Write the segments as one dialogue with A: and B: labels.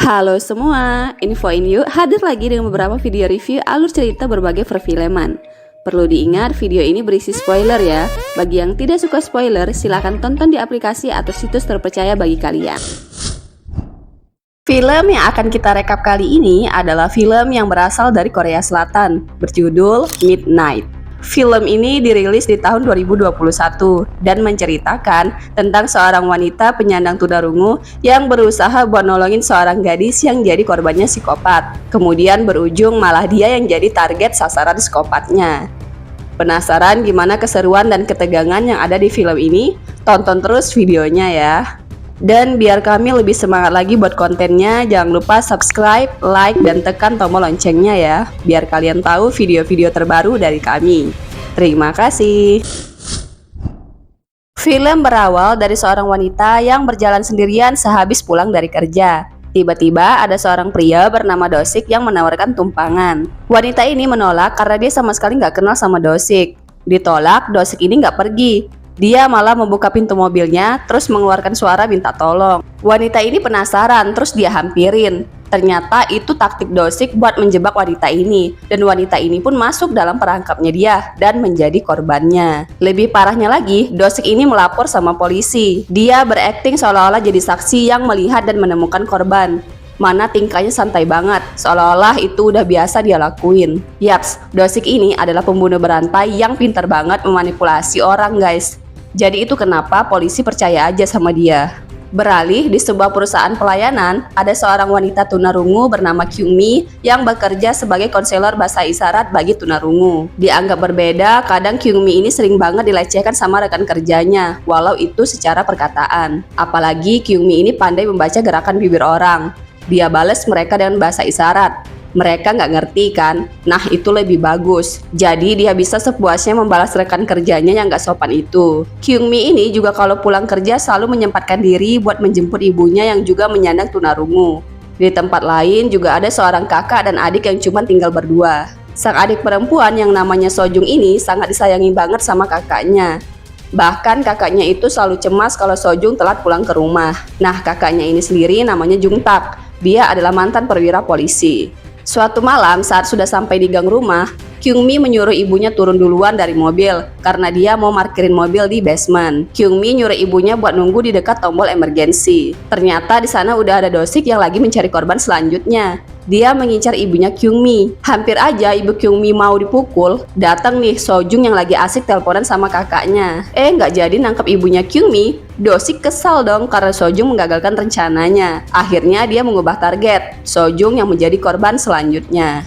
A: Halo semua, infoin yuk hadir lagi dengan beberapa video review alur cerita berbagai perfilman. Perlu diingat video ini berisi spoiler ya. Bagi yang tidak suka spoiler, silahkan tonton di aplikasi atau situs terpercaya bagi kalian. Film yang akan kita rekap kali ini adalah film yang berasal dari Korea Selatan, berjudul Midnight. Film ini dirilis di tahun 2021 dan menceritakan tentang seorang wanita penyandang tunarungu yang berusaha buat nolongin seorang gadis yang jadi korbannya psikopat. Kemudian berujung malah dia yang jadi target sasaran psikopatnya. Penasaran gimana keseruan dan ketegangan yang ada di film ini? Tonton terus videonya ya. Dan biar kami lebih semangat lagi buat kontennya, jangan lupa subscribe, like, dan tekan tombol loncengnya ya, biar kalian tahu video-video terbaru dari kami. Terima kasih. Film berawal dari seorang wanita yang berjalan sendirian sehabis pulang dari kerja. Tiba-tiba ada seorang pria bernama Dosik yang menawarkan tumpangan. Wanita ini menolak karena dia sama sekali nggak kenal sama Dosik. Ditolak, Dosik ini nggak pergi. Dia malah membuka pintu mobilnya, terus mengeluarkan suara minta tolong. Wanita ini penasaran, terus dia hampirin. Ternyata itu taktik Dosik buat menjebak wanita ini. Dan wanita ini pun masuk dalam perangkapnya dia dan menjadi korbannya. Lebih parahnya lagi, Dosik ini melapor sama polisi. Dia berakting seolah-olah jadi saksi yang melihat dan menemukan korban. Mana tingkahnya santai banget, seolah-olah itu udah biasa dia lakuin. Yaps, Dosik ini adalah pembunuh berantai yang pintar banget memanipulasi orang guys. Jadi itu kenapa polisi percaya aja sama dia. Beralih di sebuah perusahaan pelayanan, ada seorang wanita tunarungu bernama Kyungmi yang bekerja sebagai konselor bahasa isyarat bagi tunarungu. Dianggap berbeda, kadang Kyungmi ini sering banget dilecehkan sama rekan kerjanya, walau itu secara perkataan. Apalagi Kyungmi ini pandai membaca gerakan bibir orang. Dia bales mereka dengan bahasa isyarat. Mereka nggak ngerti kan? Nah itu lebih bagus. Jadi dia bisa sepuasnya membalas rekan kerjanya yang nggak sopan itu. Kyungmi ini juga kalau pulang kerja selalu menyempatkan diri buat menjemput ibunya yang juga menyandang tunarungu. Di tempat lain juga ada seorang kakak dan adik yang cuma tinggal berdua. Sang adik perempuan yang namanya Sojung ini sangat disayangi banget sama kakaknya. Bahkan kakaknya itu selalu cemas kalau Sojung telat pulang ke rumah. Nah kakaknya ini sendiri namanya Jungtak. Dia adalah mantan perwira polisi. Suatu malam saat sudah sampai di gang rumah, Kyungmi menyuruh ibunya turun duluan dari mobil karena dia mau parkirin mobil di basement. Kyungmi nyuruh ibunya buat nunggu di dekat tombol emergensi. Ternyata di sana udah ada Dosik yang lagi mencari korban selanjutnya. Dia mengincar ibunya Kyungmi. Hampir aja ibu Kyungmi mau dipukul, datang nih Sojung yang lagi asik teleponan sama kakaknya. Nggak jadi nangkep ibunya Kyungmi. Dosik kesal dong karena Sojung menggagalkan rencananya. Akhirnya dia mengubah target, Sojung yang menjadi korban selanjutnya.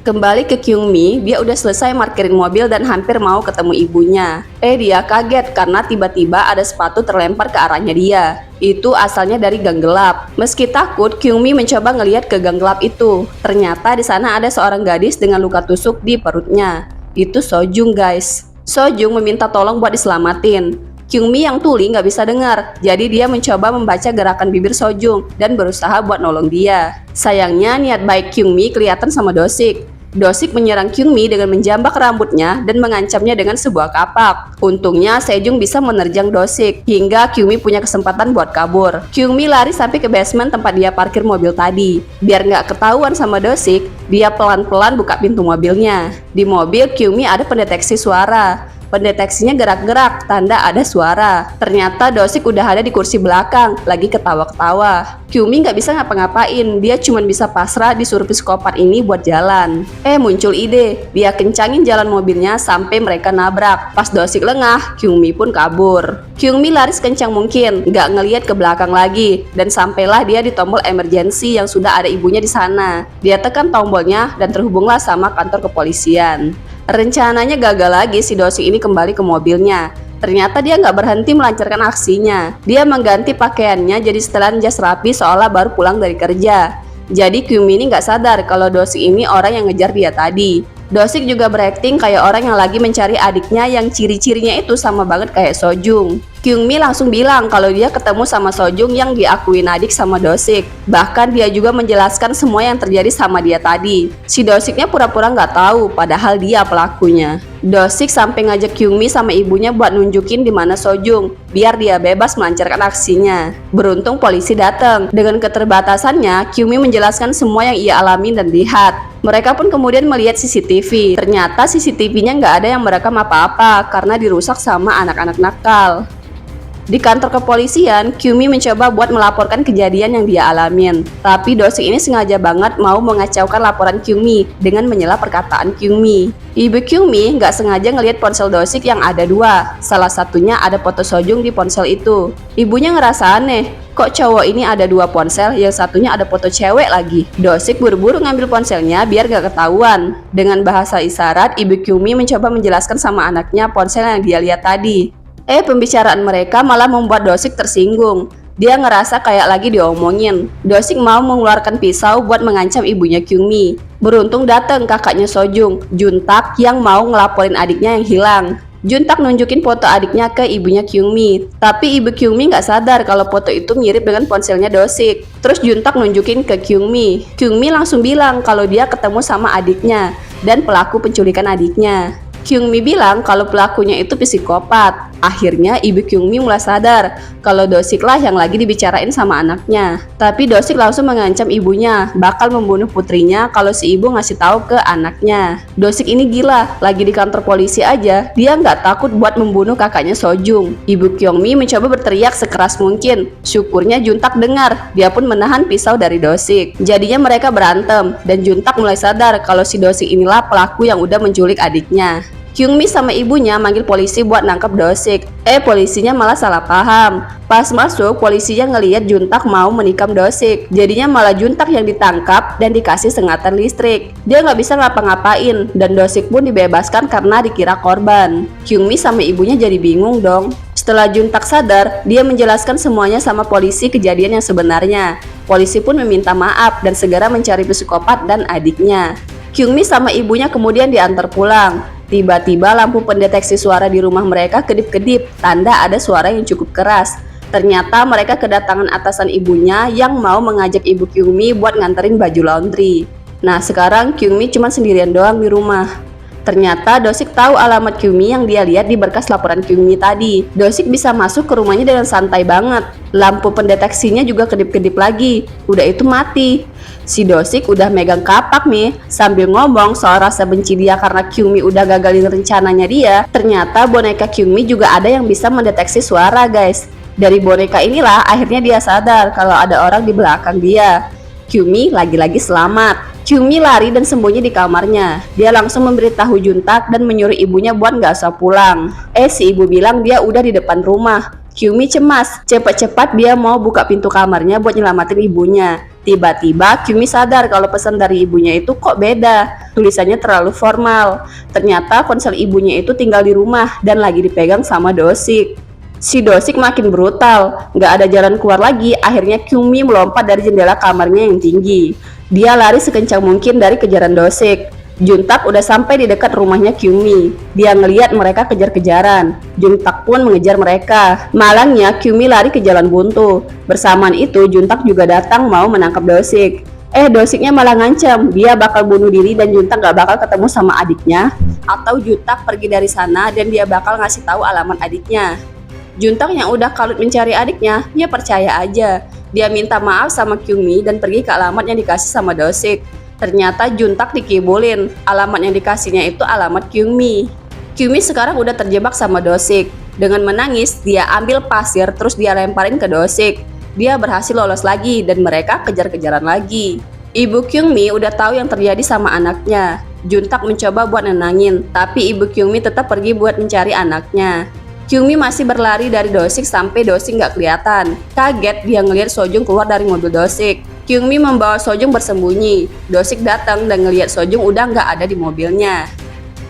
A: Kembali ke Kyungmi, dia udah selesai parkirin mobil dan hampir mau ketemu ibunya. Dia kaget karena tiba-tiba ada sepatu terlempar ke arahnya dia. Itu asalnya dari gang gelap. Meski takut, Kyungmi mencoba ngelihat ke gang gelap itu. Ternyata di sana ada seorang gadis dengan luka tusuk di perutnya. Itu Sojung guys. Sojung meminta tolong buat diselamatin. Kyungmi yang tuli nggak bisa dengar, jadi dia mencoba membaca gerakan bibir Sojung dan berusaha buat nolong dia. Sayangnya niat baik Kyungmi kelihatan sama Dosik. Dosik menyerang Kyungmi dengan menjambak rambutnya dan mengancamnya dengan sebuah kapak. Untungnya Sejung bisa menerjang Dosik hingga Kyungmi punya kesempatan buat kabur. Kyungmi lari sampai ke basement tempat dia parkir mobil tadi. Biar nggak ketahuan sama Dosik, dia pelan-pelan buka pintu mobilnya. Di mobil Kyungmi ada pendeteksi suara. Pendeteksinya gerak-gerak, tanda ada suara. Ternyata Dosik udah ada di kursi belakang, lagi ketawa-ketawa. Kyungmi nggak bisa ngapa-ngapain, dia cuma bisa pasrah disuruh psikopat ini buat jalan. Muncul ide, dia kencangin jalan mobilnya sampai mereka nabrak. Pas Dosik lengah, Kyungmi pun kabur. Kyungmi lari sekencang mungkin, nggak ngelihat ke belakang lagi, dan sampailah dia di tombol emergensi yang sudah ada ibunya di sana. Dia tekan tombolnya dan terhubunglah sama kantor kepolisian. Rencananya gagal lagi si Dosik ini kembali ke mobilnya. Ternyata dia nggak berhenti melancarkan aksinya. Dia mengganti pakaiannya jadi setelan jas rapi seolah baru pulang dari kerja. Jadi Kyungmi ini nggak sadar kalau Dosik ini orang yang ngejar dia tadi. Dosik juga berakting kayak orang yang lagi mencari adiknya yang ciri-cirinya itu sama banget kayak Sojung. Kyungmi langsung bilang kalau dia ketemu sama Sojung yang diakuin adik sama Dosik. Bahkan dia juga menjelaskan semua yang terjadi sama dia tadi. Si Dosiknya pura-pura nggak tahu padahal dia pelakunya. Dosik sampai ngajak Kyungmi sama ibunya buat nunjukin di mana Sojung, biar dia bebas melancarkan aksinya. Beruntung polisi datang. Dengan keterbatasannya, Kyungmi menjelaskan semua yang ia alami dan lihat. Mereka pun kemudian melihat CCTV. Ternyata CCTV-nya nggak ada yang merekam apa-apa karena dirusak sama anak-anak nakal. Di kantor kepolisian, Kyungmi mencoba buat melaporkan kejadian yang dia alamin. Tapi Dosik ini sengaja banget mau mengacaukan laporan Kyungmi dengan menyela perkataan Kyungmi. Ibu Kyungmi nggak sengaja ngelihat ponsel Dosik yang ada dua. Salah satunya ada foto Sojung di ponsel itu. Ibunya ngerasa aneh, kok cowok ini ada dua ponsel, yang satunya ada foto cewek lagi. Dosik buru-buru ngambil ponselnya biar gak ketahuan. Dengan bahasa isyarat, Ibu Kyungmi mencoba menjelaskan sama anaknya ponsel yang dia lihat tadi. Pembicaraan mereka malah membuat Dosik tersinggung. Dia ngerasa kayak lagi diomongin. Dosik mau mengeluarkan pisau buat mengancam ibunya Kyungmi. Beruntung datang kakaknya Sojung, Juntak, yang mau ngelaporin adiknya yang hilang. Juntak nunjukin foto adiknya ke ibunya Kyungmi. Tapi ibu Kyungmi nggak sadar kalau foto itu mirip dengan ponselnya Dosik. Terus Juntak nunjukin ke Kyungmi. Kyungmi langsung bilang kalau dia ketemu sama adiknya dan pelaku penculikan adiknya. Kyungmi bilang kalau pelakunya itu psikopat. Akhirnya ibu Kyungmi mulai sadar kalau Dosik lah yang lagi dibicarain sama anaknya. Tapi Dosik langsung mengancam ibunya bakal membunuh putrinya kalau si ibu ngasih tahu ke anaknya. Dosik ini gila, lagi di kantor polisi aja dia nggak takut buat membunuh kakaknya Sojung. Ibu Kyungmi mencoba berteriak sekeras mungkin. Syukurnya Juntak dengar, dia pun menahan pisau dari Dosik. Jadinya mereka berantem dan Juntak mulai sadar kalau si Dosik inilah pelaku yang udah menculik adiknya. Kyungmi sama ibunya manggil polisi buat nangkep Dosik. Polisinya malah salah paham. Pas masuk, polisinya ngeliat Juntak mau menikam Dosik. Jadinya malah Juntak yang ditangkap dan dikasih sengatan listrik. Dia nggak bisa ngapa-ngapain dan Dosik pun dibebaskan karena dikira korban. Kyungmi sama ibunya jadi bingung dong. Setelah Juntak sadar, dia menjelaskan semuanya sama polisi kejadian yang sebenarnya. Polisi pun meminta maaf dan segera mencari psikopat dan adiknya. Kyungmi sama ibunya kemudian diantar pulang. Tiba-tiba lampu pendeteksi suara di rumah mereka kedip-kedip, tanda ada suara yang cukup keras. Ternyata mereka kedatangan atasan ibunya yang mau mengajak ibu Kyungmi buat nganterin baju laundry. Nah sekarang Kyungmi cuma sendirian doang di rumah. Ternyata Dosik tahu alamat Kyungmi yang dia lihat di berkas laporan Kyungmi tadi. Dosik bisa masuk ke rumahnya dengan santai banget. Lampu pendeteksinya juga kedip-kedip lagi. Udah itu mati. Si Dosik udah megang kapak nih sambil ngomong soal rasa benci dia karena Kyungmi udah gagalin rencananya dia. Ternyata boneka Kyungmi juga ada yang bisa mendeteksi suara guys. Dari boneka inilah akhirnya dia sadar kalau ada orang di belakang dia. Kyungmi lagi-lagi selamat. Kyungmi lari dan sembunyi di kamarnya. Dia langsung memberitahu Juntak dan menyuruh ibunya buat gak usah pulang. Si ibu bilang dia udah di depan rumah. Kyungmi cemas. Cepat-cepat dia mau buka pintu kamarnya buat nyelamatin ibunya. Tiba-tiba Kyungmi sadar kalau pesan dari ibunya itu kok beda. Tulisannya terlalu formal. Ternyata ponsel ibunya itu tinggal di rumah dan lagi dipegang sama Dosik. Si Dosik makin brutal, nggak ada jalan keluar lagi. Akhirnya Kyungmi melompat dari jendela kamarnya yang tinggi. Dia lari sekencang mungkin dari kejaran Dosik. Juntak udah sampai di dekat rumahnya Kyungmi. Dia ngelihat mereka kejar-kejaran. Juntak pun mengejar mereka. Malangnya Kyungmi lari ke jalan buntu. Bersamaan itu Juntak juga datang mau menangkap Dosik. Dosiknya malah ngancam dia bakal bunuh diri dan Juntak gak bakal ketemu sama adiknya. Atau Juntak pergi dari sana dan dia bakal ngasih tahu alamat adiknya. Juntak yang udah kalut mencari adiknya, dia percaya aja. Dia minta maaf sama Kyungmi dan pergi ke alamat yang dikasih sama Dosik. Ternyata Juntak dikibulin. Alamat yang dikasihnya itu alamat Kyungmi. Kyungmi sekarang udah terjebak sama Dosik. Dengan menangis, dia ambil pasir terus dia lemparin ke Dosik. Dia berhasil lolos lagi dan mereka kejar-kejaran lagi. Ibu Kyungmi udah tahu yang terjadi sama anaknya. Juntak mencoba buat nenangin, tapi ibu Kyungmi tetap pergi buat mencari anaknya. Kyungmi masih berlari dari Dosik sampai Dosik nggak kelihatan. Kaget dia ngelihat Sojung keluar dari mobil Dosik. Kyungmi membawa Sojung bersembunyi. Dosik datang dan ngelihat Sojung udah nggak ada di mobilnya.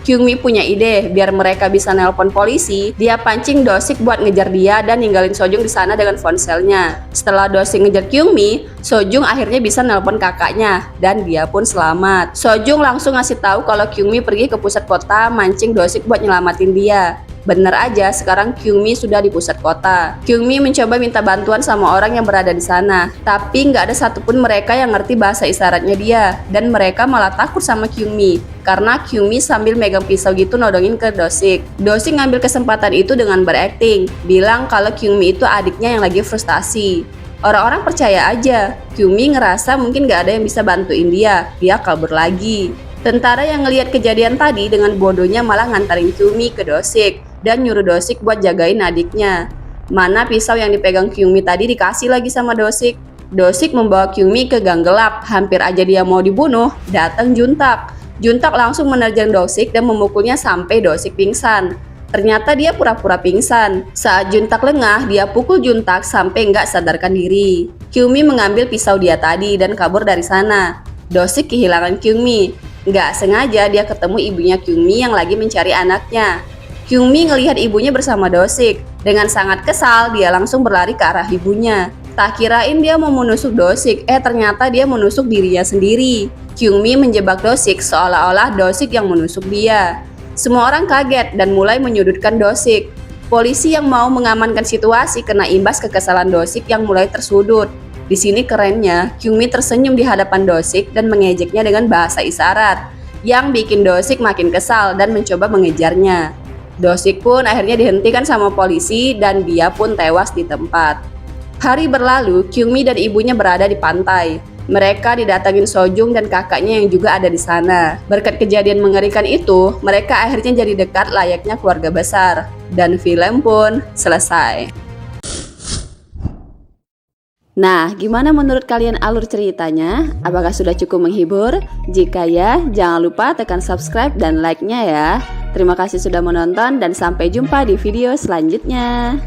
A: Kyungmi punya ide biar mereka bisa nelpon polisi. Dia pancing Dosik buat ngejar dia dan ninggalin Sojung di sana dengan ponselnya. Setelah Dosik ngejar Kyungmi, Sojung akhirnya bisa nelpon kakaknya dan dia pun selamat. Sojung langsung ngasih tahu kalau Kyungmi pergi ke pusat kota mancing Dosik buat nyelamatin dia. Bener aja, sekarang Kyungmi sudah di pusat kota. Kyungmi mencoba minta bantuan sama orang yang berada di sana, tapi nggak ada satupun mereka yang ngerti bahasa isyaratnya dia, dan mereka malah takut sama Kyungmi karena Kyungmi sambil megang pisau gitu nodongin ke Dosik. Dosik ngambil kesempatan itu dengan berakting, bilang kalau Kyungmi itu adiknya yang lagi frustasi. Orang-orang percaya aja, Kyungmi ngerasa mungkin nggak ada yang bisa bantuin dia kabur lagi. Tentara yang ngelihat kejadian tadi dengan bodohnya malah ngantarin Kyungmi ke Dosik dan nyuruh Dosik buat jagain adiknya. Mana pisau yang dipegang Kyungmi tadi dikasih lagi sama Dosik. Dosik membawa Kyungmi ke gang gelap, hampir aja dia mau dibunuh, datang Juntak. Juntak langsung menerjang Dosik dan memukulnya sampai Dosik pingsan. Ternyata dia pura-pura pingsan. Saat Juntak lengah, dia pukul Juntak sampai nggak sadarkan diri. Kyungmi mengambil pisau dia tadi dan kabur dari sana. Dosik kehilangan Kyungmi. Nggak sengaja dia ketemu ibunya Kyungmi yang lagi mencari anaknya. Kyungmi ngelihat ibunya bersama Dosik. Dengan sangat kesal, dia langsung berlari ke arah ibunya. Tak kirain dia mau menusuk Dosik, ternyata dia menusuk dirinya sendiri. Kyungmi menjebak Dosik seolah-olah Dosik yang menusuk dia. Semua orang kaget dan mulai menyudutkan Dosik. Polisi yang mau mengamankan situasi kena imbas kekesalan Dosik yang mulai tersudut. Di sini kerennya, Kyungmi tersenyum di hadapan Dosik dan mengejeknya dengan bahasa isyarat, yang bikin Dosik makin kesal dan mencoba mengejarnya. Dosik pun akhirnya dihentikan sama polisi dan dia pun tewas di tempat. Hari berlalu, Kyungmi dan ibunya berada di pantai. Mereka didatangin Sojung dan kakaknya yang juga ada di sana. Berkat kejadian mengerikan itu, mereka akhirnya jadi dekat layaknya keluarga besar. Dan film pun selesai. Nah, gimana menurut kalian alur ceritanya? Apakah sudah cukup menghibur? Jika ya, jangan lupa tekan subscribe dan like-nya ya. Terima kasih sudah menonton dan sampai jumpa di video selanjutnya.